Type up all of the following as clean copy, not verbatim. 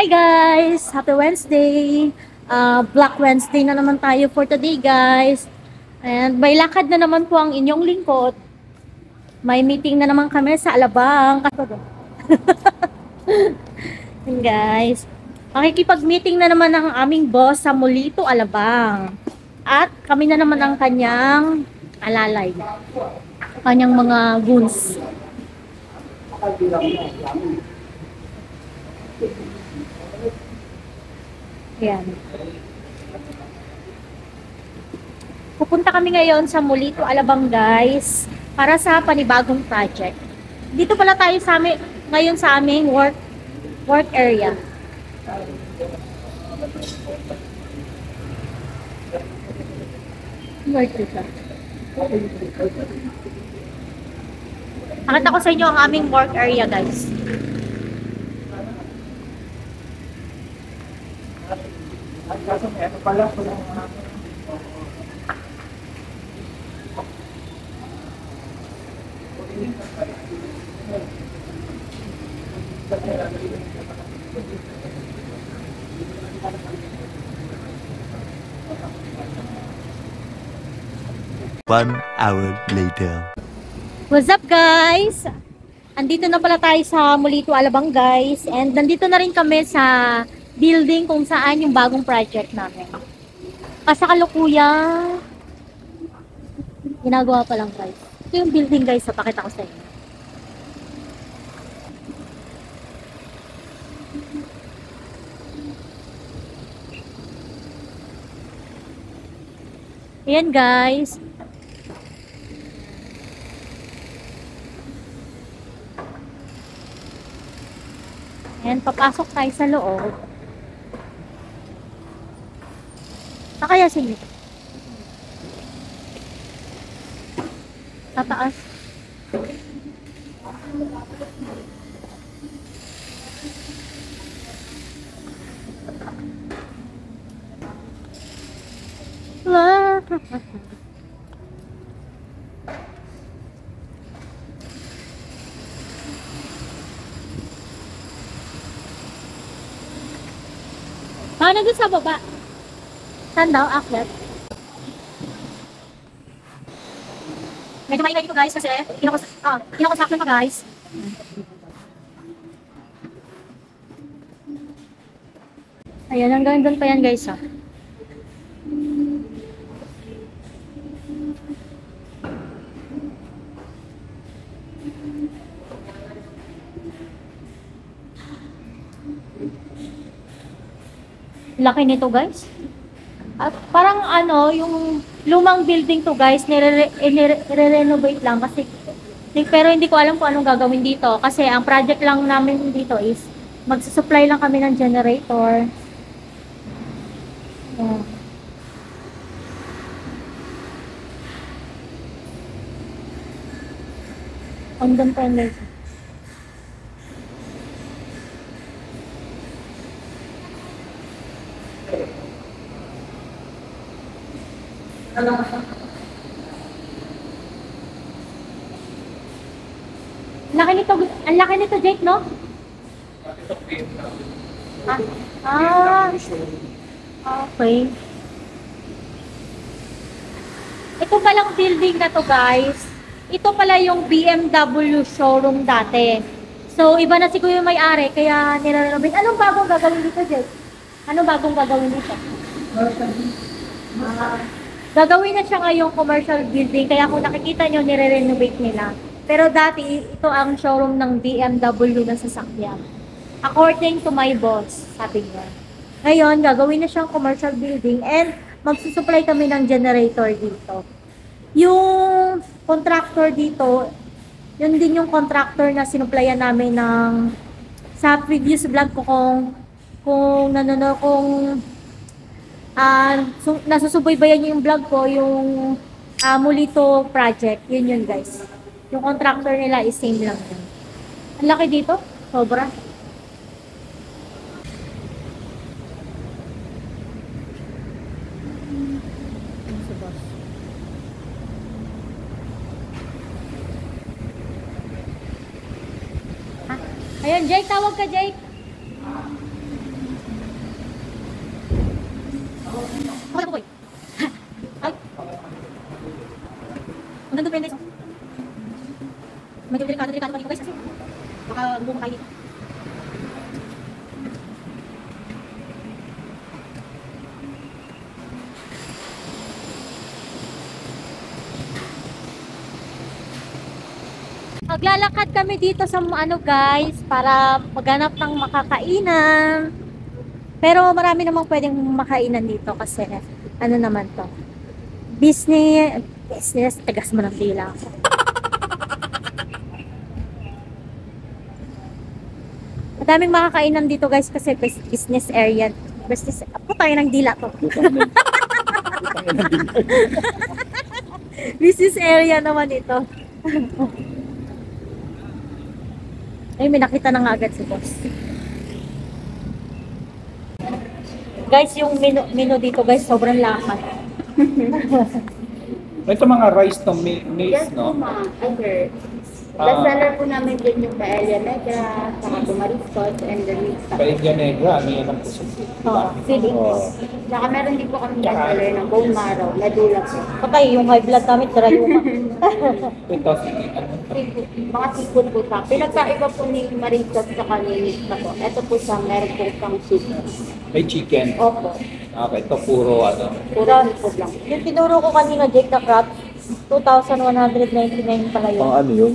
Hi guys! Happy Wednesday! Black Wednesday na naman tayo for today guys. And may lakad na naman po ang inyong lingkod. May meeting na naman kami sa Alabang. And guys, makikipag-meeting na naman ang aming boss sa Molito, Alabang. At kami na naman ang kanyang alalay. Kanyang mga goons. Ayan. Pupunta kami ngayon sa Molito, Alabang guys para sa panibagong project. Dito pala tayo sa amin, ngayon sa aming work area. Work area. Pakita ko sa inyo ang aming work area guys. One hour later. What's up guys? Andito na pala tayo sa Molito, Alabang guys. And nandito na rin kami sa building kung saan yung bagong project namin. Kasalukuyan, ginagawa pa lang guys. Ito yung building guys, pakita ko sa inyo. Ayan guys. Ayan, papasok tayo sa loob. Kaya sige. Tataas. Paano doon sa baba? Saan daw? Akyat. Medyo maingay dito guys kasi kinakonsaktan pa guys. Ayan, hanggang doon pa yan guys ha. Laki nito guys. At parang yung lumang building to guys, nire-renovate lang kasi pero hindi ko alam kung anong gagawin dito kasi ang project lang namin dito is magsusupply lang kami ng generator. Ayan. Andun pa yun guys. Ang laki nito Jake, no? Okay. Ito palang building na to guys. Ito pala yung BMW showroom dati. So, iba na siguro yung may-ari, kaya nire-renovate. Anong bagong gagawin dito, Jake? Anong bagong gagawin dito? Gagawin na siya ngayong commercial building, kaya kung nakikita nyo, nire-renovate nila. Pero dati, ito ang showroom ng BMW na sasakyan. According to my boss, sabi niya. Ngayon, gagawin na siyang commercial building and magsusupply kami ng generator dito. Yung contractor dito, yun din yung contractor na sinuplayan namin ng sa previous vlog ko kung nasusubaybayan yung vlog ko, yung Molito project, yun guys. Yung contractor nila is same lang yun. Ang laki dito, sobra. Ayan, Jake, tawag ka, Jake. nandun pa yun guys. Medyo delikado pa dito guys kasi baka bumukay dito. Maglalakad kami dito sa ano guys para maghanap ng makakainan. Pero marami namang pwedeng makainan dito kasi ano naman to. Business, tagas mo ng tila. Madaming makakainan dito guys kasi business area. Business, po tayo ng dila to. Business area naman ito. Ay, may nakita na nga agad si boss. Guys, yung menu dito guys, sobrang lakas. Ito mga rice to maize, Yes no? po, ma'am. Okay. Best seller po namin din yung paella negra, saka mariscos, and the mixed up. Paella negra, ano yan ang puso? Oo, feeling. Saka meron din po kami best seller ng bone marrow, medula po. Patay, yung high blood namin, darayuma. Ito, Seafood, mga seafood po sa. Pinagkaiba po ni mariscos saka ni mixed na po. Ito po sa meron po pang chicken. may chicken. Opo. Okay, ito puro ano. Puro seafood lang. Yung tinuro ko kanina, Jake na crab, 2,199 pala yun. Ano yun?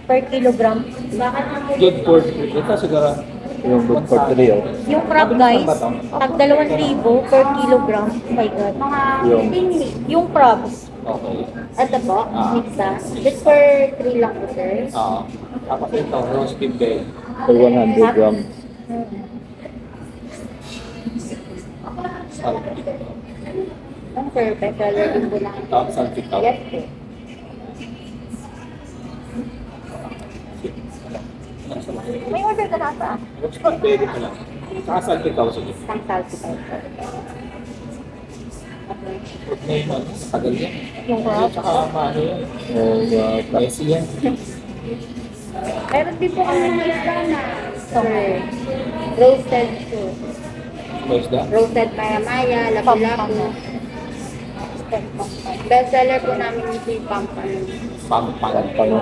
Per kilogram. Bakit naman Good for ito siguro. Yung good for 3 oh. Yung crab guys, tag 2,000 per kilogram. Oh my god. mga Yung- pingli? Yung crabs, Okay. Ito po, mixa. Just for 3 lang po, sir. Tapos ito, roast beef belly. For 100 grams. Salty. Ang sir, best seller din po namin. Salty tao. Yes po. may order ka na ata. Roast beef belly pa lang. Saka salty tao, sige. Isang salty tayo. Ngayon, tagal yan. Yung crab. Tsaka maano yan. Oh, Messy yan. Meron din po kami ng isda na sir. Roasted po. Isda. Roasted paramaya, lapu-lapu. Best seller po namin yung si Pampan. Pampano. Pampano.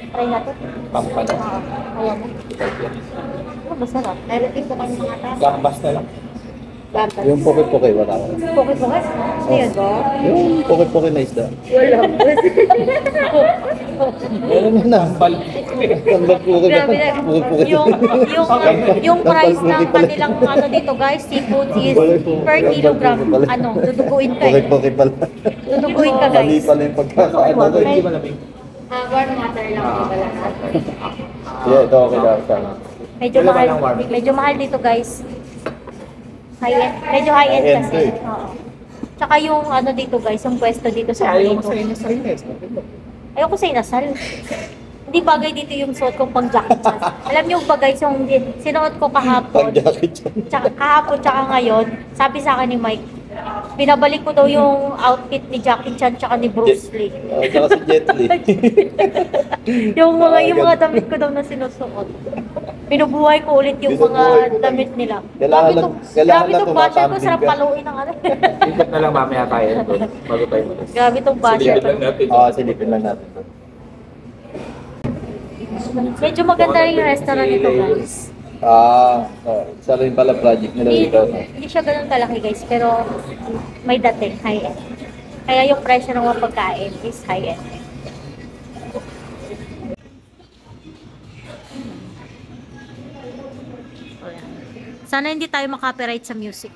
Try natin. Pampano. Ayan mo. Oh, masarap. Meron din po kami mga tasa. Gambas na lang. Bampan. Yung poke-poke wala ko. Pukit-pukit. Ano yun? Yung poke-poke na isda. Wala po. Meron yun na. Bal. Tambal poke na. Grabe na. Poke-poke. Yung price ng kanilang ano dito guys, seafood is per kilogram. Ano, duduguin ka eh. Poke-poke pala. Duduguin ka Mali guys. pala yung pagkakaano. Hindi malamig. Warm water lang po lahat. Yeah, ito okay daw sana. Medyo mahal dito guys. High-end. Medyo high-end High-end kasi. to eh. Oo. Tsaka yung ano dito guys, yung pwesto dito sa Ayaw mo dito. sa inyo sa ines. Ayoko sa inasal. Hindi bagay dito yung suot kong pang jacket chan. Alam niyo ba guys, yung sinuot ko kahapon, Pag-jacket yan. tsaka ngayon, sabi sa akin ni Mike, binabalik ko daw yung outfit ni Jackie Chan tsaka ni Bruce Lee. Tsaka si Jet Li. yung mga damit ko daw na sinusuot. Binubuhay ko ulit yung mga Binubuhay ko damit nila. Kailangan lang- kailangan Grabe lang tong budget ko, tumatambling sarap ka. paluin ng ano. Ikot na lang mamaya tayo doon. Bago tayo malis. Grabe tong budget. Silipin lang natin. Oo, silipin lang natin. Medyo maganda rin yung restaurant nito guys. Isa rin pala project nila Hindi, dito. hindi siya ganun kalaki guys, pero may dating, high-end. Kaya yung presyo ng mga pagkain is high-end. Sana hindi tayo makapiright sa music.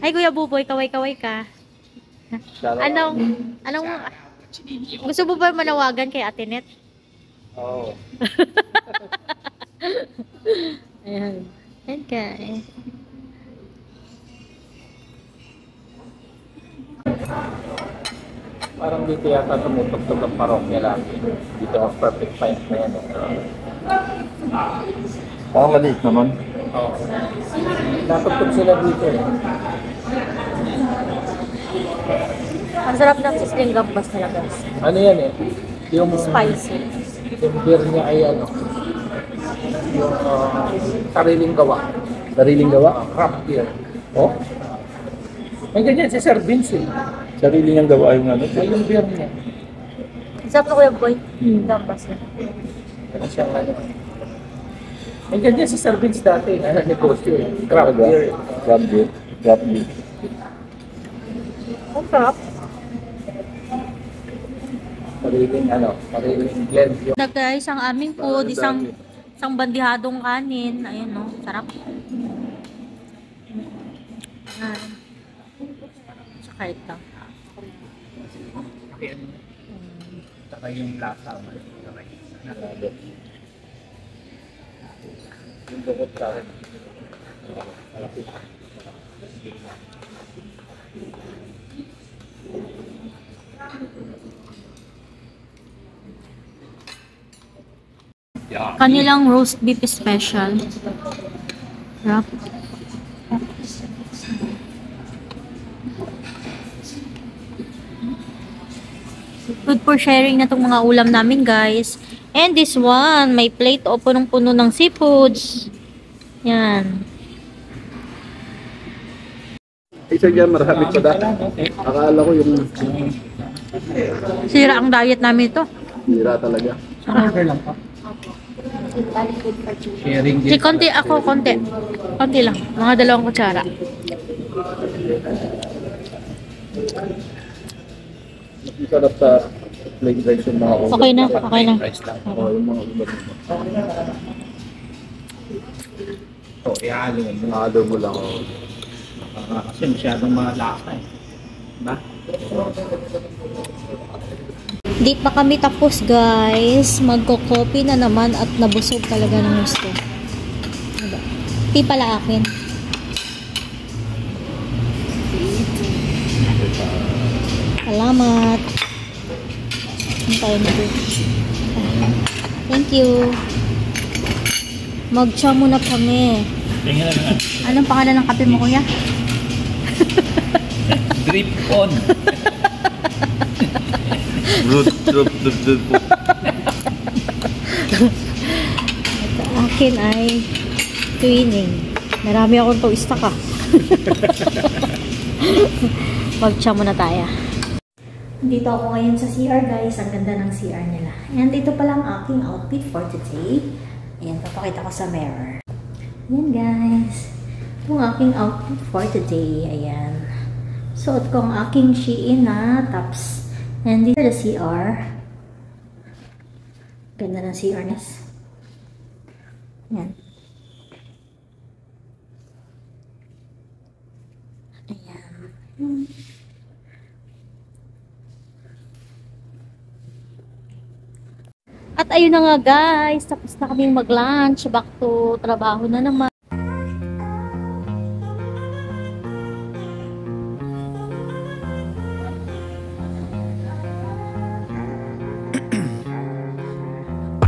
Ay, Kuya Buboy, kaway-kaway ka. Anong, gusto mo ba manawagan kay Ate Net? Oo. Ayan. Okay. Parang dito yata tumutugtog ang parokya lang. Dito ang perfect time na yan. Parang maliit naman. Oo. Natugtog sila dito eh. Ang sarap ng sisling gambas nila guys. Ano yan eh? Yung Spicy. Yung beer niya ay ano? Yung sariling gawa. Sariling gawa? Craft beer. Oh? May ganyan si Sir Vince eh. Sarili niyang gawa yung ano. Ay yung beer niya. Sarap na Kuya Boy. Gambas na. Ano siyang ano. Ang ganyan sa servings dati, negosyo eh. Craft beer. Crab beer. Crab beer. Ang sarap. Sariling blend yung Na guys, ang aming food, isang bandihadong kanin. Ayun no, sarap. Ayan. Tsaka ito. saka yung lasa. Yung bukod sa akin. Kanilang roast beef special. Sarap. Good for sharing na itong mga ulam namin, guys. And this one, may plate o punong-puno ng seafoods. Yan. Isa dyan, marami pa dati. Akala ko yung Sira ang diet namin ito. hira talaga. Order lang pa. Sharing Si konti ako, konti. Konti lang. Mga 2 kutsara. Mas sarap sa plain rice yung mga ulam. Okay na, okay na. Price lang. Oo, yung mga ulam. So, ihalo mo. Nakalo mo lang. Kasi masyadong malasa eh. Diba? Di pa kami tapos, guys. Magko-coffee na naman at nabusog talaga ng gusto. Diba? Di pala akin. Salamat. Hintayin mo din. Thank you. Mag-cha muna kami. Tingnan na. Anong pangalan ng kape mo, kuya? Drip on. Root. Sa akin ay twinning. Marami akong to ka. Mag-cha muna tayo. Dito ako ngayon sa CR, guys. Ang ganda ng CR nila. And ito pala ang aking outfit for today. Ayan, papakita ko sa mirror. Ayan, guys. Ito ang aking outfit for today. Ayan. Suot ko ang aking Shein na tops. And dito the CR. Ganda ng CR ness. Ayan. Ayan. At ayun na nga, guys. Tapos na kaming mag-lunch. Back to trabaho na naman.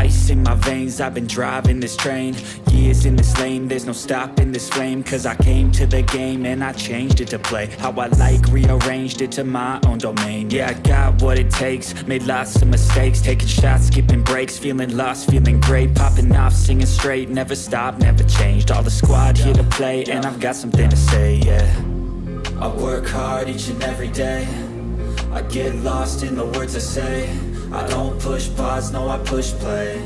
Ice in my veins, I've been driving this train. Years in this lane, there's no stopping this flame. Cause I came to the game and I changed it to play how I like, rearranged it to my own domain. Yeah, I got what it takes, made lots of mistakes, taking shots, skipping breaks, feeling lost, feeling great, popping off, singing straight, never stopped, never changed. All the squad here to play and I've got something to say, yeah. I work hard each and every day, I get lost in the words I say. I don't push pause, no I push play.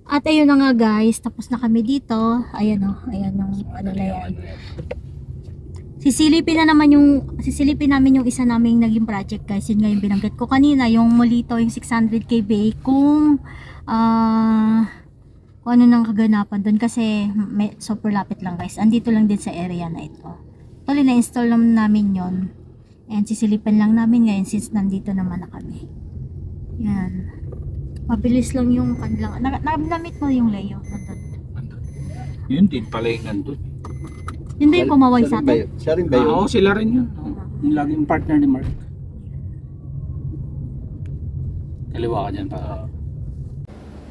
At ayun na nga, guys. Tapos na kami dito. Ayan o. Ayan yung ano na yan. Sisilipin namin yung isa naming naging project, guys. Yun nga yung binanggit ko kanina. Yung Molito, yung 600k bake. Kung ano nang kaganapan doon. Kasi super lapit lang, guys. Andito lang din sa area na ito. Tuloy na-install namin yon. And sisilipin lang namin ngayon since nandito naman na kami. Yan. Mabilis lang yung kanilang. Na-meet mo yung Leo. Yun din pala yung nandun. Yun ba yung pumaway sa atin? Siya rin ba yun? Oo, sila rin yun. Yung laging partner ni Mark. Kaliwa ka dyan pa.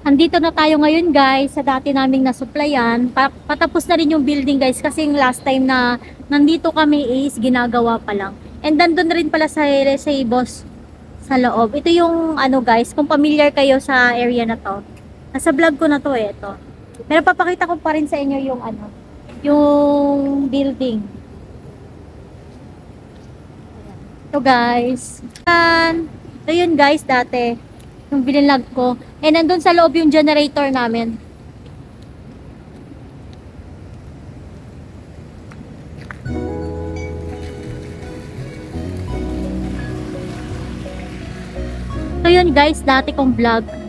Andito na tayo ngayon, guys, sa dati naming nasupplyan. Patapos na rin yung building, guys, kasi yung last time na nandito kami is ginagawa pa lang. And nandun rin pala sa boss sa loob. Ito yung ano, guys, kung familiar kayo sa area na to. Nasa vlog ko na to eh, ito. Pero papakita ko pa rin sa inyo yung ano, yung building. Ito, guys. So yun guys, dati, yung binilog ko. Eh, nandun sa loob yung generator namin. So yun guys, dati kong vlog.